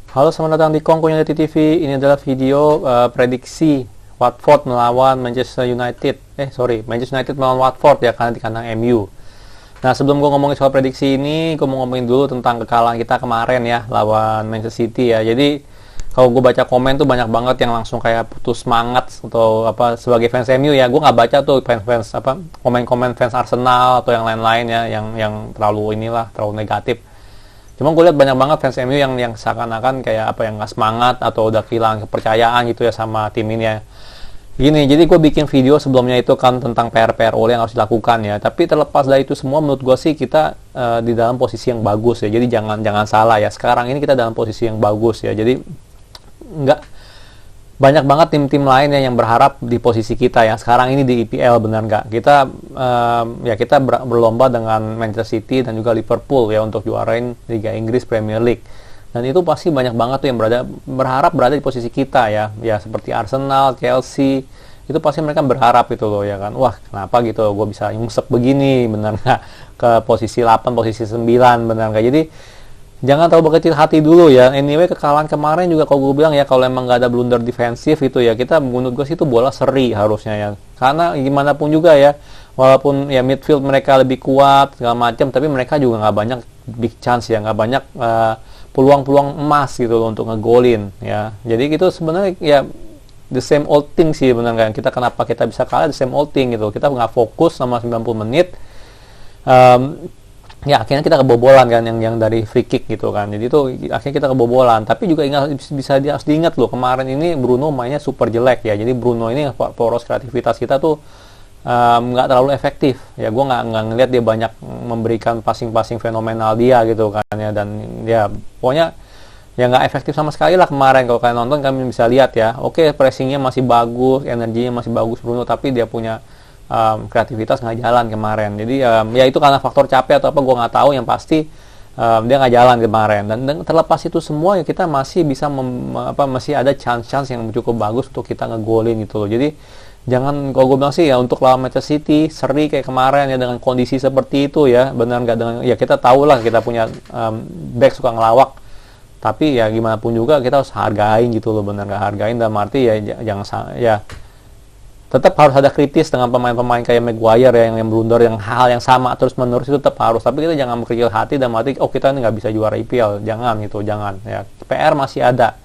Halo, selamat datang di Kongko United TV. Ini adalah video prediksi Watford melawan Manchester United. Manchester United melawan Watford ya, karena di kandang MU. Nah, sebelum gue ngomongin soal prediksi ini, gue mau ngomongin dulu tentang kekalahan kita kemarin ya, lawan Manchester City ya. Jadi, kalau gue baca komen tuh banyak banget yang langsung kayak putus semangat atau apa sebagai fans MU ya. Gue nggak baca tuh fans komen-komen fans Arsenal atau yang lain-lain ya, yang terlalu negatif. Cuma gue lihat banyak banget fans MU yang seakan-akan kayak yang nggak semangat atau udah kehilangan kepercayaan gitu ya sama tim ini ya. Gini, jadi gue bikin video sebelumnya itu kan tentang PR-PR yang harus dilakukan ya. Tapi terlepas dari itu semua, menurut gue sih kita di dalam posisi yang bagus ya. Jadi jangan salah ya. Sekarang ini kita dalam posisi yang bagus ya. Jadi nggak banyak banget tim-tim lain yang berharap di posisi kita ya sekarang ini di EPL, benar nggak? Kita berlomba dengan Manchester City dan juga Liverpool ya untuk juarain Liga Inggris Premier League, dan itu pasti banyak banget tuh yang berharap berada di posisi kita ya seperti Arsenal, Chelsea, itu pasti mereka berharap itu loh ya kan. Wah, kenapa gitu gue bisa nyungsep begini, benar nggak, ke posisi 8, posisi 9, benar nggak? Jadi jangan terlalu berkecil hati dulu ya. Anyway, kekalahan kemarin juga kalau gue bilang ya, kalau emang nggak ada blunder defensif itu ya, kita menurut gue sih itu bola seri harusnya ya. Karena gimana pun juga ya, walaupun ya midfield mereka lebih kuat segala macam, tapi mereka juga nggak banyak big chance ya, nggak banyak peluang-peluang emas gitu loh untuk ngegolin ya. Jadi itu sebenarnya ya the same old thing sih, benar kan? Kenapa kita bisa kalah, the same old thing gitu. Kita nggak fokus selama 90 menit. Ya akhirnya kita kebobolan kan, yang dari free kick gitu kan. Jadi itu akhirnya kita kebobolan. Tapi juga harus diingat loh, kemarin ini Bruno mainnya super jelek ya. Jadi Bruno ini poros kreativitas kita tuh nggak terlalu efektif ya. Gue nggak ngeliat dia banyak memberikan passing fenomenal dia gitu kan ya. Dan ya pokoknya ya nggak efektif sama sekali lah kemarin. Kalau kalian nonton kalian bisa lihat ya. Oke, pressingnya masih bagus, energinya masih bagus Bruno, tapi dia punya kreativitas nggak jalan kemarin. Jadi ya itu karena faktor capek atau apa gue nggak tahu, yang pasti dia nggak jalan kemarin. Dan terlepas itu semua ya, kita masih bisa masih ada chance yang cukup bagus untuk kita ngegolin gitu loh. Jadi jangan, kalau gue bilang sih ya, untuk lawan Manchester City seri kayak kemarin ya dengan kondisi seperti itu ya, benar nggak? Dengan ya kita tahu lah kita punya back suka ngelawak, tapi ya gimana pun juga kita harus hargain gitu loh, benar nggak? Hargain dalam arti ya jangan ya tetap harus ada kritis dengan pemain-pemain kayak Maguire ya, yang blunder, yang hal yang sama terus menerus, itu tetap harus. Tapi kita jangan berkecil hati dan mati, kita ini nggak bisa juara IPL, jangan ya. PR masih ada,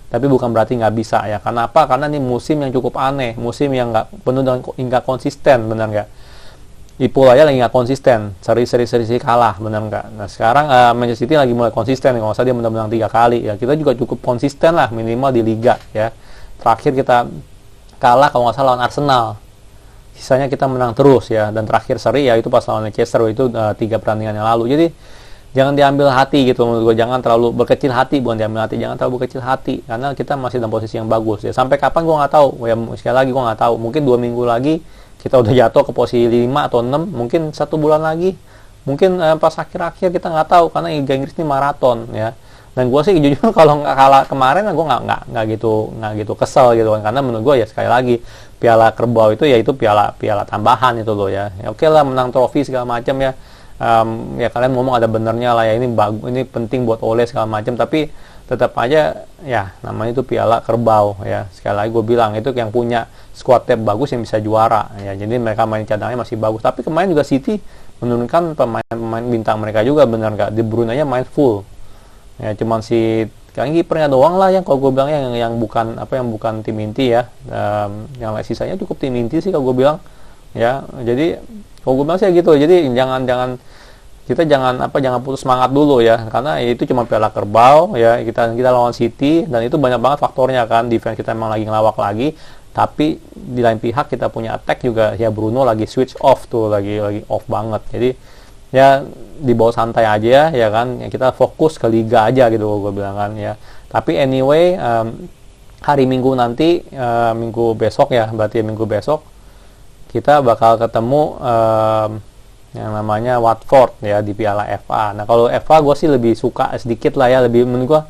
tapi bukan berarti nggak bisa ya. Kenapa? Karena ini musim yang cukup aneh, musim yang nggak penuh dengan nggak konsisten, benar nggak? Ipul aja lagi nggak konsisten, seri kalah, benar nggak? Nah sekarang Manchester City lagi mulai konsisten, kalau nggak salah dia menang 3 kali ya. Kita juga cukup konsisten lah minimal di Liga ya. Terakhir kita kalah kalau nggak salah lawan Arsenal, sisanya kita menang terus ya. Dan terakhir seri ya itu pas lawan Manchester, itu 3 pertandingan yang lalu. Jadi jangan diambil hati gitu menurut gue, jangan terlalu berkecil hati, jangan terlalu berkecil hati, karena kita masih dalam posisi yang bagus ya. Sampai kapan gue nggak tahu ya, sekali lagi gue nggak tahu, mungkin 2 minggu lagi kita udah jatuh ke posisi 5 atau 6, mungkin 1 bulan lagi, mungkin pas akhir-akhir, kita nggak tahu, karena Liga Inggris ini maraton ya. Dan gue sih jujur kalau nggak kalah kemarin, gue nggak gitu kesel gitu kan, karena menurut gue ya sekali lagi piala kerbau itu ya itu piala tambahan itu loh ya. Oke lah, menang trofi segala macam ya. Ya kalian ngomong ada benernya lah ya, ini bagus, ini penting buat Ole segala macam, tapi tetap aja ya namanya itu piala kerbau ya. Sekali lagi gue bilang, itu yang punya squad depth bagus yang bisa juara ya. Jadi mereka main cadangnya masih bagus, tapi kemarin juga City menurunkan pemain bintang mereka juga, bener nggak? De Bruyne aja main full ya, cuman si kipernya doang lah yang kalau gue bilang yang bukan tim inti ya. Yang lain sisanya cukup tim inti sih kalau gue bilang ya. Jadi kalau gue bilang sih gitu. Jadi jangan putus semangat dulu ya, karena itu cuma piala kerbau ya. Kita lawan City, dan itu banyak banget faktornya kan. Defense kita emang lagi ngelawak lagi, tapi di lain pihak kita punya attack juga ya. Bruno lagi switch off tuh, lagi off banget. Jadi ya dibawa santai aja ya kan, ya kita fokus ke liga aja gitu gue bilang kan ya. Tapi anyway, hari Minggu nanti, minggu besok kita bakal ketemu yang namanya Watford ya di Piala FA. Nah kalau FA gue sih lebih suka sedikit lah ya, lebih menurut gue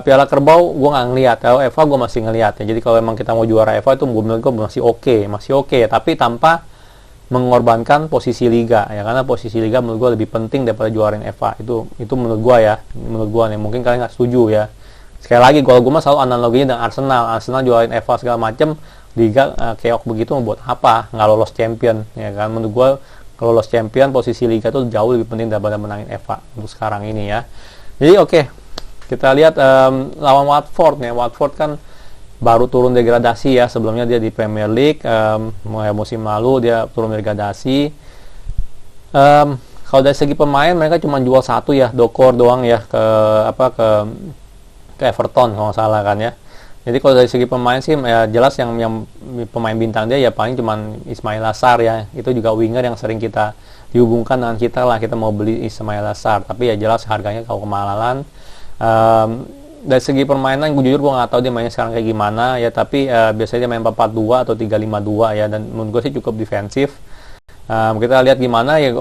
Piala Kerbau gue nggak ngeliat, kalau FA gue masih ngeliat ya. Jadi kalau emang kita mau juara FA itu menurut gue masih oke, tapi tanpa mengorbankan posisi liga ya, karena posisi liga menurut gue lebih penting daripada juarain FA. Itu menurut gue ya, menurut gue nih, mungkin kalian nggak setuju ya. Sekali lagi kalau gue mah selalu analoginya dengan Arsenal jualin FA segala macem, liga keok begitu buat apa, nggak lolos champion ya kan. Menurut gue kalau lolos champion posisi liga tuh jauh lebih penting daripada menangin FA untuk sekarang ini ya. Jadi oke, kita lihat lawan Watford ya. Watford kan baru turun degradasi ya, sebelumnya dia di Premier League, musim lalu dia turun degradasi. Kalau dari segi pemain mereka cuma jual satu ya, Dokor doang ya ke Everton kalau nggak salah kan ya. Jadi kalau dari segi pemain sih ya jelas yang pemain bintang dia ya paling cuman Ismail Assar ya. Itu juga winger yang sering kita dihubungkan dengan kita lah, kita mau beli Ismail Assar. Tapi ya jelas harganya kalau kemahalan. Dari segi permainan gue jujur gue nggak tahu dia mainnya sekarang kayak gimana ya. Tapi biasanya dia main 4-4-2 atau 3-5-2 ya. Dan menurut gue sih cukup defensif. Kita lihat gimana ya.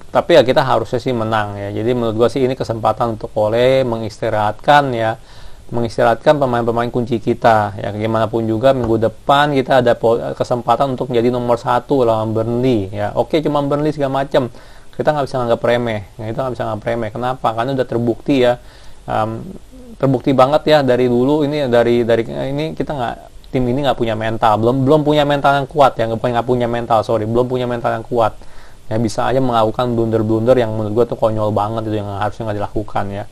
Tapi ya kita harusnya sih menang ya. Jadi menurut gue sih ini kesempatan untuk Ole mengistirahatkan pemain-pemain kunci kita ya. Gimana pun juga minggu depan kita ada kesempatan untuk menjadi nomor 1 lawan Burnley ya. Oke, cuma Burnley segala macam kita nggak bisa nganggap remeh ya, itu nggak bisa nganggap remeh. Kenapa? Karena udah terbukti ya, terbukti banget ya dari dulu ini, dari ini kita tim ini nggak punya mental, belum punya mental yang kuat ya, belum punya mental yang kuat ya, bisa aja melakukan blunder-blunder yang menurut gue tuh konyol banget, itu yang harusnya nggak dilakukan ya.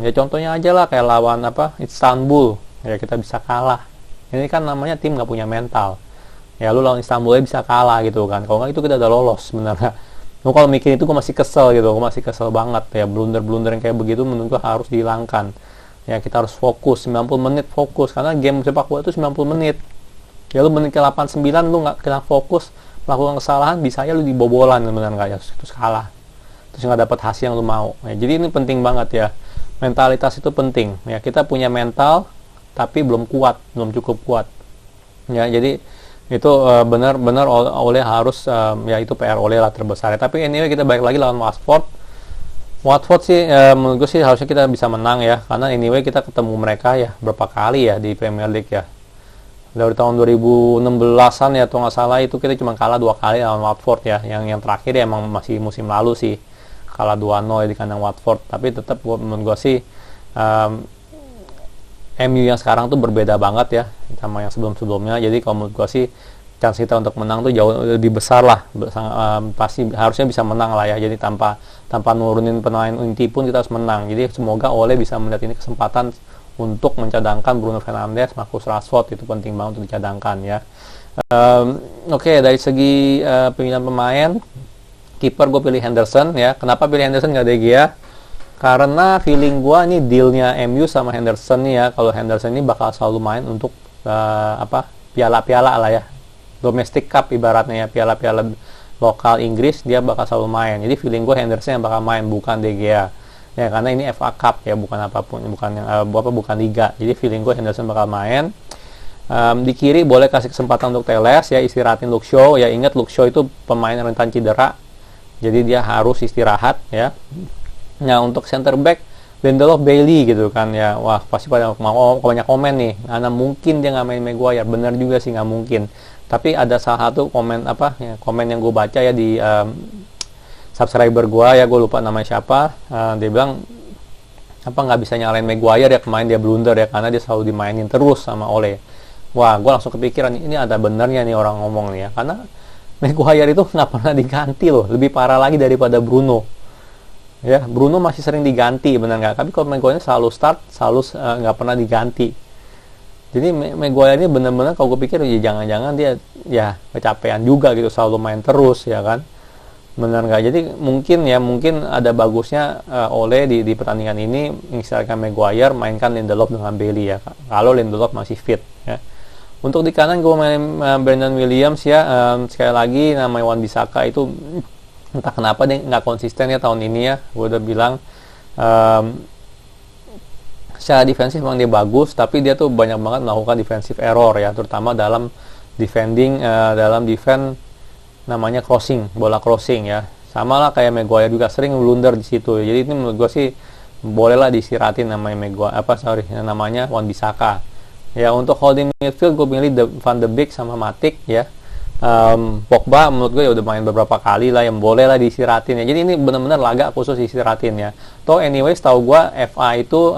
Ya contohnya aja lah kayak lawan Istanbul ya, kita bisa kalah. Ini kan namanya tim nggak punya mental ya. Lu lawan Istanbul aja bisa kalah gitu kan, kalau nggak itu kita udah lolos sebenarnya. Kalau mikir itu gue masih kesel gitu, gue masih kesel banget ya. Blunder-blunder yang kayak begitu menurut gue harus dihilangkan ya. Kita harus fokus 90 menit fokus, karena game sepak bola itu 90 menit ya. Lu menit ke 89 lu nggak kena fokus, melakukan kesalahan, bisa aja lu dibobolan sebenarnya ya, terus kalah, terus nggak dapat hasil yang lu mau ya. Jadi ini penting banget ya, mentalitas itu penting ya. Kita punya mental tapi belum cukup kuat ya. Jadi itu benar-benar Ole harus ya, itu PR Ole lah terbesar ya. Tapi anyway kita balik lagi lawan Watford sih menurut gue sih harusnya kita bisa menang ya, karena anyway kita ketemu mereka ya berapa kali ya di Premier League ya. Dari tahun 2016an ya atau nggak salah, itu kita cuma kalah 2 kali lawan Watford ya. Yang terakhir ya emang masih musim lalu sih, kalah 2-0 di kandang Watford. Tapi tetap menurut gue sih MU yang sekarang tuh berbeda banget ya sama yang sebelum-sebelumnya. Jadi kalau menurut gue sih chance kita untuk menang tuh jauh lebih besar lah. Pasti harusnya bisa menang lah ya. Jadi tanpa nurunin pemain inti pun kita harus menang. Jadi semoga Ole bisa melihat ini kesempatan untuk mencadangkan Bruno Fernandes, Marcus Rashford. Itu penting banget untuk dicadangkan ya. Oke, dari segi pemilihan pemain, kiper gue pilih Henderson ya. Kenapa pilih Henderson nggak De Gea? Karena feeling gue nih dealnya MU sama Henderson nih ya, kalau Henderson ini bakal selalu main untuk piala-piala lah ya, domestic cup ibaratnya ya, piala-piala lokal Inggris dia bakal selalu main. Jadi feeling gue Henderson yang bakal main, bukan De Gea ya, karena ini FA Cup ya, bukan apapun, bukan liga. Jadi feeling gue Henderson bakal main. Di kiri boleh kasih kesempatan untuk Telles ya, istirahatin Luke Shaw ya. Ingat Luke Shaw itu pemain rentan cedera, jadi dia harus istirahat ya. Nah untuk center back Lindelof, Bailey gitu kan ya. Wah pasti pada banyak komen nih, karena mungkin dia nggak main Maguire. Bener juga sih nggak mungkin. Tapi ada salah satu komen komen yang gue baca ya di subscriber gue ya, gue lupa namanya siapa. Dia bilang nggak bisa nyalain Maguire ya, kemarin dia blunder ya, karena dia selalu dimainin terus sama Ole. Wah gue langsung kepikiran, ini ada benernya nih orang ngomong nih ya, karena Maguire itu nggak pernah diganti loh, lebih parah lagi daripada Bruno. Ya, Bruno masih sering diganti, benar nggak? Tapi kalau Maguire selalu start, selalu nggak pernah diganti. Jadi Maguire ini benar-benar kalau gue pikir ya jangan-jangan dia ya kecapean juga gitu, selalu main terus ya kan? Benar nggak? Jadi mungkin ada bagusnya Ole di pertandingan ini mengistilahkan Maguire, mainkan Lindelof dengan Bailey ya. Kalau Lindelof masih fit ya. Untuk di kanan gue main Brandon Williams ya. Sekali lagi namanya Wan-Bissaka itu entah kenapa dia nggak konsisten ya tahun ini ya. Gue udah bilang secara defensif memang dia bagus, tapi dia tuh banyak banget melakukan defensive error ya, terutama dalam defend namanya bola crossing ya. Sama lah kayak Maguire juga sering blunder di situ. Jadi ini menurut gue sih bolehlah disiratin namanya Wan-Bissaka. Ya untuk holding midfield gue pilih Van de Beek sama Matic ya. Pogba menurut gue ya udah main beberapa kali lah, yang boleh lah diistirahatin ya. Jadi ini benar-benar laga khusus istirahatin ya. Toh anyway setahu gue FA itu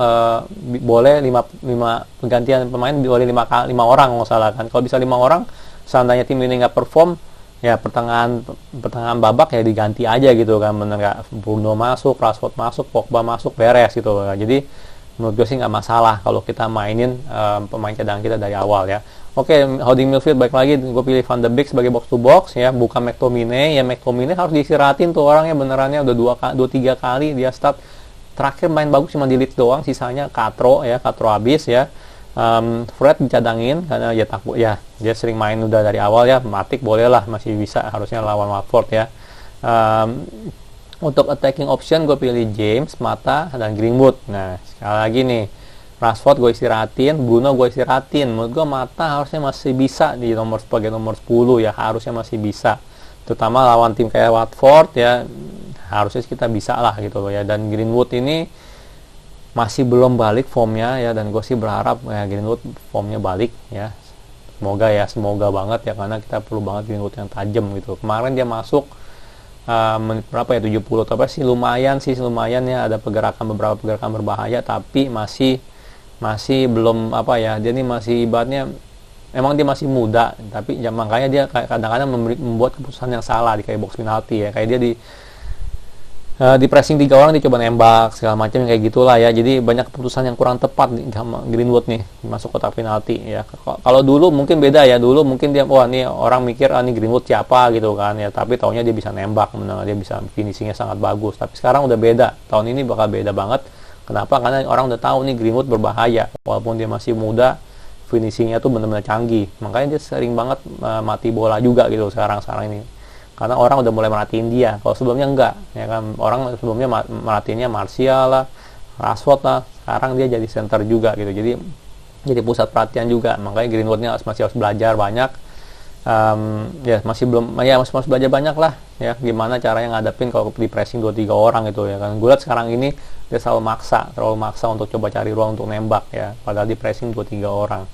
boleh 5 pergantian pemain, boleh 5 orang nggak salah kan. Kalau bisa 5 orang, seandainya tim ini nggak perform ya pertengahan babak ya diganti aja gitu kan, bener nggak, Bruno masuk, Rashford masuk, Pogba masuk, beres gitu. Jadi menurut gue sih nggak masalah kalau kita mainin pemain cadangan kita dari awal ya. Oke, holding midfield baik lagi, gue pilih Van de Beek sebagai box to box ya, bukan McTominay ya. McTominay harus diistirahatin tuh orangnya, benerannya udah 2-3 kali dia start, terakhir main bagus cuma di Leeds doang, sisanya katro habis ya. Fred dicadangin karena ya takut ya, dia sering main udah dari awal ya. Matic boleh lah, masih bisa harusnya lawan Watford ya. Untuk attacking option gue pilih James, Mata, dan Greenwood. Nah sekali lagi nih, Rashford gue istirahatin, Bruno gue istirahatin. Menurut gue Mata harusnya masih bisa di sebagai nomor 10 ya, harusnya masih bisa. Terutama lawan tim kayak Watford ya, harusnya kita bisa lah gitu loh ya. Dan Greenwood ini masih belum balik formnya ya, dan gue sih berharap ya Greenwood formnya balik ya. Semoga banget ya, karena kita perlu banget Greenwood yang tajam gitu. Kemarin dia masuk menit berapa ya, 70 tapi sih lumayan ya, ada beberapa pergerakan berbahaya, tapi masih belum apa ya, dia ini masih ibaratnya emang dia masih muda, tapi ya, makanya dia kadang-kadang membuat keputusan yang salah di kayak box penalti ya, kayak dia di pressing 3 orang dia coba nembak segala macam kayak gitulah ya. Jadi banyak keputusan yang kurang tepat sama Greenwood nih masuk kotak penalti ya. Kalau dulu mungkin beda ya, dulu mungkin dia wah nih orang mikir nih Greenwood siapa gitu kan ya, tapi taunya dia bisa nembak, dia bisa finishingnya sangat bagus. Tapi sekarang udah beda, tahun ini bakal beda banget. Kenapa? Karena orang udah tahu nih Greenwood berbahaya, walaupun dia masih muda, finishingnya tuh benar-benar canggih. Makanya dia sering banget mati bola juga gitu sekarang ini. Karena orang udah mulai merhatiin dia. Kalau sebelumnya enggak, ya kan, orang sebelumnya merhatiinnya Martial lah, Rashford lah. Sekarang dia jadi center juga gitu. Jadi pusat perhatian juga. Makanya Greenwoodnya masih harus belajar banyak. Ya masih belajar banyak lah ya, gimana caranya ngadepin kalau di pressing 2-3 orang gitu ya kan. Gue lihat sekarang ini dia terlalu maksa untuk coba cari ruang untuk nembak ya, padahal di pressing 2-3 orang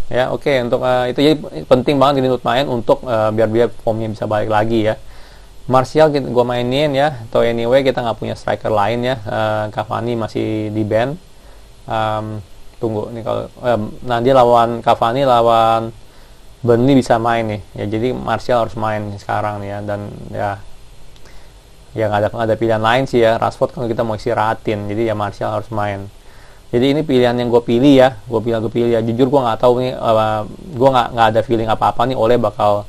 ya. Oke, untuk itu jadi penting banget ini untuk main untuk biar formnya bisa balik lagi ya. Martial gue mainin ya, atau anyway kita nggak punya striker lain ya. Cavani masih di ban. Tunggu nih kalau nanti lawan Cavani lawan Burnley bisa main nih ya, jadi Martial harus main sekarang nih ya. Dan ya nggak ada pilihan lain sih ya. Rashford kan kita mau istirahatin, jadi ya Martial harus main. Jadi ini pilihan yang gue pilih ya, jujur gue nggak tahu nih, gue nggak ada feeling apa nih Ole bakal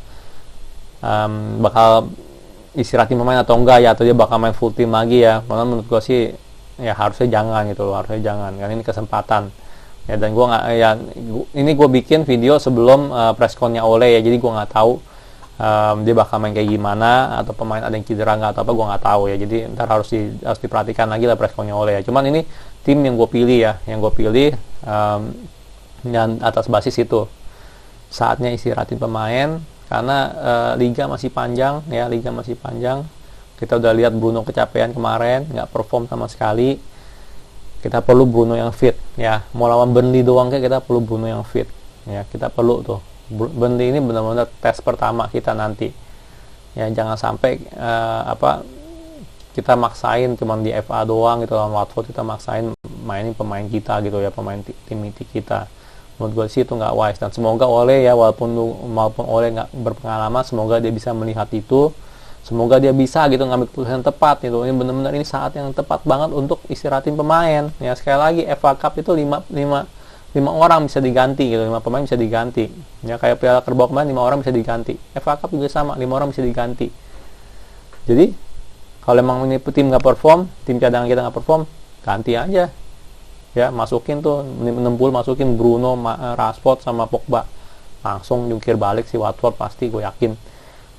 istirahatin pemain atau enggak ya, atau dia bakal main full team lagi ya. Karena menurut gue sih ya harusnya jangan gitu loh, karena ini kesempatan ya. Dan gue nggak ya, ini gue bikin video sebelum press con-nya Ole ya, jadi gue nggak tahu dia bakal main kayak gimana, atau pemain ada yang cedera nggak atau apa, gue nggak tahu ya. Jadi ntar harus diperhatikan lagi lah press con-nya Ole ya. Cuman ini tim yang gue pilih ya, dan atas basis itu saatnya istirahatin pemain, karena liga masih panjang ya, kita udah lihat Bruno kecapean kemarin, nggak perform sama sekali. Kita perlu Bruno yang fit ya, mau lawan Burnley doang kayak kita perlu Bruno yang fit ya, kita perlu tuh. Burnley ini benar-benar tes pertama kita nanti ya, jangan sampai kita maksain cuman di FA doang gitu, lawan Watford kita maksain mainin pemain kita gitu ya, pemain tim inti kita. Menurut gue sih itu nggak wise, dan semoga Ole ya, walaupun Ole nggak berpengalaman, semoga dia bisa melihat itu, semoga dia bisa gitu ngambil keputusan yang tepat gitu. Ini benar-benar ini saat yang tepat banget untuk istirahatin pemain ya. Sekali lagi FA Cup itu 5 orang bisa diganti gitu, 5 pemain bisa diganti ya, kayak Piala Carabao kemarin 5 orang bisa diganti. FA Cup juga sama, 5 orang bisa diganti. Jadi kalau emang ini tim nggak perform, tim cadangan kita nggak perform, ganti aja ya, masukin tuh 60, masukin Bruno, Rashford sama Pogba, langsung jungkir balik si Watford pasti, gue yakin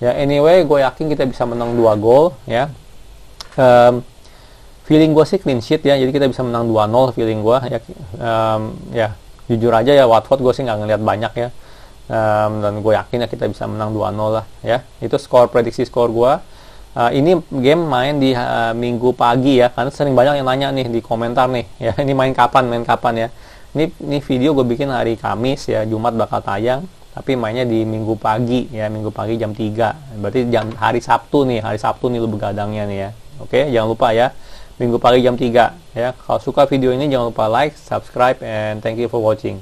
ya. Anyway, gue yakin kita bisa menang 2 gol ya. Feeling gue sih clean sheet ya, jadi kita bisa menang 2-0 feeling gue ya. Ya jujur aja ya, Watford gue sih nggak ngeliat banyak ya, dan gue yakin ya kita bisa menang 2-0 lah ya. Itu prediksi skor gue. Ini game main di Minggu pagi ya, karena sering banyak yang nanya nih di komentar nih ya, ini main kapan ya. Ini video gue bikin hari Kamis ya, Jumat bakal tayang Tapi mainnya di Minggu pagi ya, Minggu pagi jam 3. Berarti hari Sabtu nih, lu begadangnya nih ya. Oke, jangan lupa ya. Minggu pagi jam 3 ya. Kalau suka video ini jangan lupa like, subscribe, and thank you for watching.